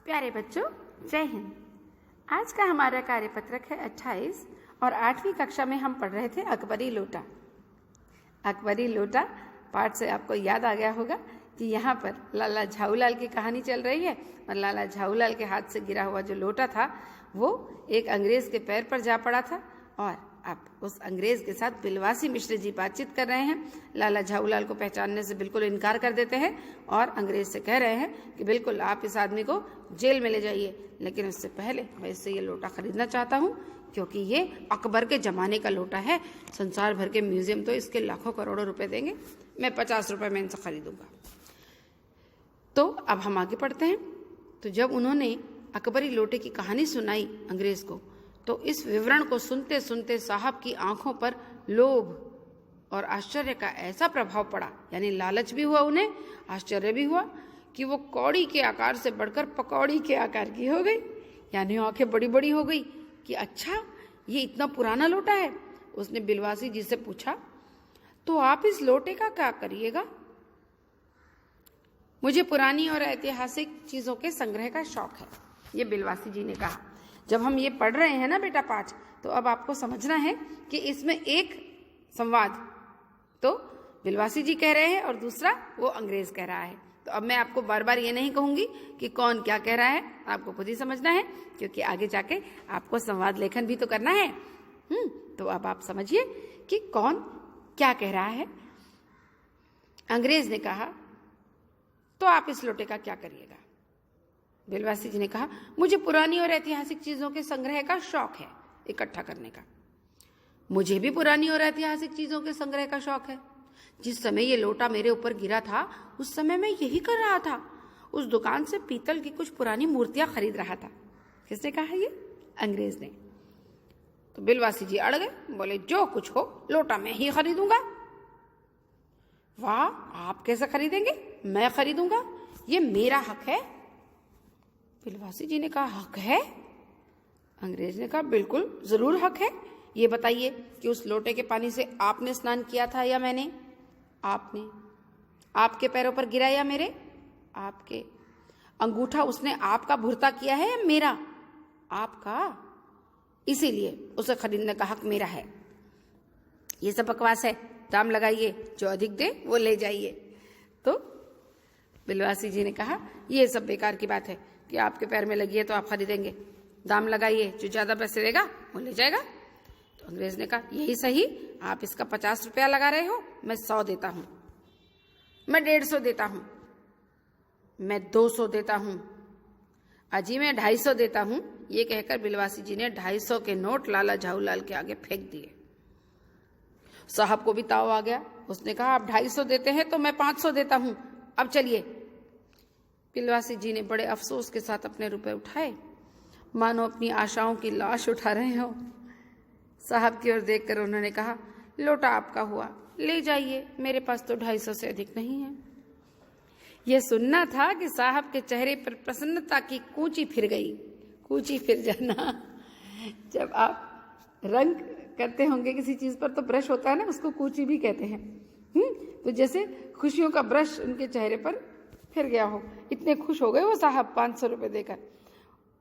प्यारे बच्चों, जय हिंद। आज का हमारा कार्यपत्रक है 28 और 8वीं कक्षा में हम पढ़ रहे थे अकबरी लोटा। अकबरी लोटा पाठ से आपको याद आ गया होगा कि यहाँ पर लाला झाऊलाल की कहानी चल रही है और लाला झाऊलाल के हाथ से गिरा हुआ जो लोटा था वो एक अंग्रेज के पैर पर जा पड़ा था और अब उस अंग्रेज के साथ बिलवासी मिश्र जी बातचीत कर रहे हैं। लाला झाऊलाल को पहचानने से बिल्कुल इनकार कर देते हैं और अंग्रेज से कह रहे हैं कि बिल्कुल आप इस आदमी को जेल में ले जाइए, लेकिन उससे पहले मैं इससे ये लोटा खरीदना चाहता हूँ क्योंकि ये अकबर के जमाने का लोटा है। संसार भर के म्यूजियम तो इसके लाखों करोड़ों रुपए देंगे, मैं 50 रुपए में इनसे खरीदूंगा। तो अब हम आगे पढ़ते हैं। तो जब उन्होंने अकबरी लोटे की कहानी सुनाई अंग्रेज को, तो इस विवरण को सुनते सुनते साहब की आंखों पर लोभ और आश्चर्य का ऐसा प्रभाव पड़ा, यानी लालच भी हुआ उन्हें, आश्चर्य भी हुआ कि वो कौड़ी के आकार से बढ़कर पकौड़ी के आकार की हो गई, यानी आंखें बड़ी बड़ी हो गई कि अच्छा ये इतना पुराना लोटा है। उसने बिलवासी जी से पूछा, तो आप इस लोटे का क्या करिएगा? मुझे पुरानी और ऐतिहासिक चीजों के संग्रह का शौक है, ये बिलवासी जी ने कहा। जब हम ये पढ़ रहे हैं ना बेटा पाठ, तो अब आपको समझना है कि इसमें एक संवाद तो बिलवासी जी कह रहे हैं और दूसरा वो अंग्रेज कह रहा है। तो अब मैं आपको बार बार ये नहीं कहूंगी कि कौन क्या कह रहा है, आपको खुद ही समझना है क्योंकि आगे जाके आपको संवाद लेखन भी तो करना है। तो अब आप समझिए कि कौन क्या कह रहा है। अंग्रेज ने कहा, तो आप इस लोटे का क्या करिएगा? बिलवासी जी ने कहा, मुझे पुरानी और ऐतिहासिक चीजों के संग्रह का शौक है, इकट्ठा करने का। मुझे भी पुरानी और ऐतिहासिक चीजों के संग्रह का शौक है। जिस समय ये लोटा मेरे ऊपर गिरा था उस समय मैं यही कर रहा था, उस दुकान से पीतल की कुछ पुरानी मूर्तियां खरीद रहा था। किसने कहा? ये अंग्रेज ने। तो बिलवासी जी अड़ गए, बोले जो कुछ हो लोटा मैं ही खरीदूंगा। वाह, आप कैसे खरीदेंगे? मैं खरीदूंगा, ये मेरा हक है। बिलवासी जी ने कहा, हक है? अंग्रेज ने कहा, बिल्कुल जरूर हक है। ये बताइए कि उस लोटे के पानी से आपने स्नान किया था या मैंने? आपने। आपके पैरों पर गिरा या मेरे? आपके। अंगूठा उसने आपका भुरता किया है या मेरा? आपका। इसीलिए उसे खरीदने का हक मेरा है। ये सब बकवास है, दाम लगाइए, जो अधिक दे वो ले जाइए। तो बिलवासी जी ने कहा, ये सब बेकार की बात है कि आपके पैर में लगी है तो आप खरीदेंगे। दाम लगाइए, जो ज्यादा पैसे देगा वो ले जाएगा। तो अंग्रेज ने कहा, यही सही, आप इसका 50 रुपया लगा रहे हो, मैं 100 देता हूं, मैं 150 देता हूं, मैं 200 देता हूं, अजी मैं 250 देता हूं। ये कहकर बिलवासी जी ने 250 के नोट लाला झाऊलाल के आगे फेंक दिए। साहब को भी ताव आ गया, उसने कहा, आप 250 देते हैं तो मैं 500 देता हूं, अब चलिए। बिलवासी जी ने बड़े अफसोस के साथ अपने रुपए उठाए, मानो अपनी आशाओं की लाश उठा रहे हो। साहब की ओर देखकर उन्होंने कहा, लोटा आपका हुआ, ले जाइए, मेरे पास तो 250 से अधिक नहीं है। यह सुनना था कि साहब के चेहरे पर प्रसन्नता की कूंची फिर गई। कूंची फिर जाना, जब आप रंग करते होंगे किसी चीज पर तो ब्रश होता है ना, उसको कूंची भी कहते हैं। तो जैसे खुशियों का ब्रश उनके चेहरे पर फिर गया हो, इतने खुश हो गए वो साहब 500 रुपए देकर।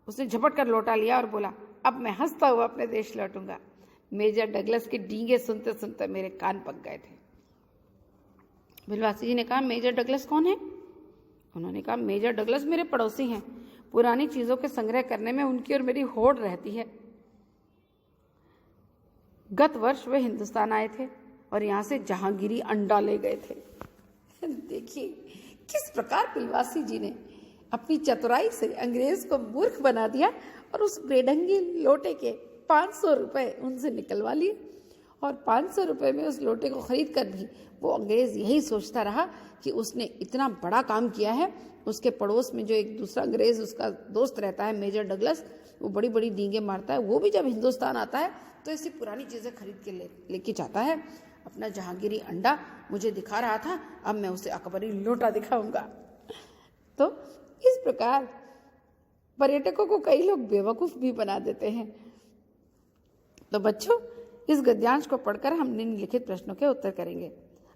उसने झपट कर लोटा लिया और बोला, अब मैं हंसता हुआ अपने देश लौटूंगा। मेजर डगलस की डींगे सुनते सुनते मेरे कान पक गए थे। बिलवासी जी ने कहा, मेजर डगलस कौन है? उन्होंने कहा, मेजर डगलस मेरे पड़ोसी हैं, पुरानी चीजों के संग्रह करने में उनकी और मेरी होड़ रहती है। गत वर्ष वे हिंदुस्तान आए थे और यहां से जहांगीरी अंडा ले गए थे। देखिए किस प्रकार बिलवासी जी ने अपनी चतुराई से अंग्रेज को मूर्ख बना दिया और उस बेढंगी लोटे के 500 रुपए उनसे निकलवा लिए। और 500 रुपए में उस लोटे को खरीद कर भी वो अंग्रेज यही सोचता रहा कि उसने इतना बड़ा काम किया है। उसके पड़ोस में जो एक दूसरा अंग्रेज उसका दोस्त रहता है, मेजर डगलस, वो बड़ी बड़ी डींगे मारता है। वो भी जब हिंदुस्तान आता है तो ऐसी पुरानी चीजें खरीद के लेके जाता है। अपना जहांगीरी अंडा मुझे दिखा रहा था, अब मैं उसे अकबरी लोटा दिखाऊंगा। तो इस प्रकार पर्यटकों को कई लोग बेवकूफ भी बना देते हैं। तो बच्चों, इस गद्यांश को पढ़कर हम निम्नलिखित प्रश्नों के उत्तर करेंगे।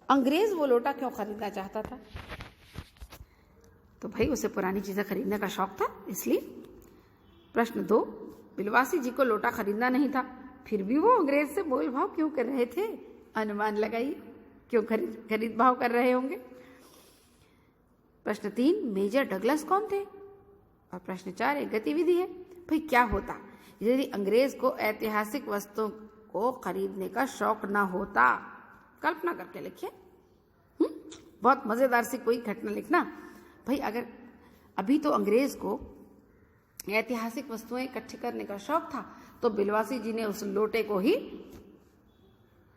अंग्रेज वो लोटा क्यों खरीदना चाहता था? तो भाई उसे पुरानी चीजें खरीदने का शौक था इसलिए। प्रश्न 2, बिलवासी जी को लोटा खरीदना नहीं था, फिर भी वो अंग्रेज से बोल भाव क्यों कर रहे थे? अनुमान लगाइए क्यों खरीद भाव कर रहे होंगे। प्रश्न 3, मेजर डगलस कौन थे? और प्रश्न 4, एक गतिविधि है। भाई क्या होता यदि अंग्रेज को ऐतिहासिक वस्तुओं को खरीदने का शौक ना होता? कल्पना करके लिखिए। बहुत मजेदार सी कोई घटना लिखना। भाई अगर अभी तो अंग्रेज को ऐतिहासिक वस्तुएं इकट्ठी करने का शौक था तो बिलवासी जी ने उस लोटे को ही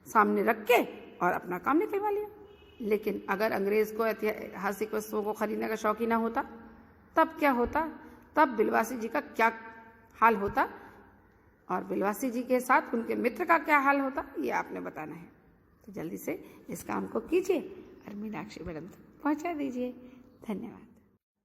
सामने रख के और अपना काम निकलवा लिया। लेकिन अगर अंग्रेज को ऐतिहासिक वस्तुओं को खरीदने का शौक ही ना होता तब क्या होता? तब बिलवासी जी का क्या हाल होता और बिलवासी जी के साथ उनके मित्र का क्या हाल होता, ये आपने बताना है। तो जल्दी से इस काम को कीजिए और मीनाक्षी मैडम तक पहुंचा दीजिए। धन्यवाद।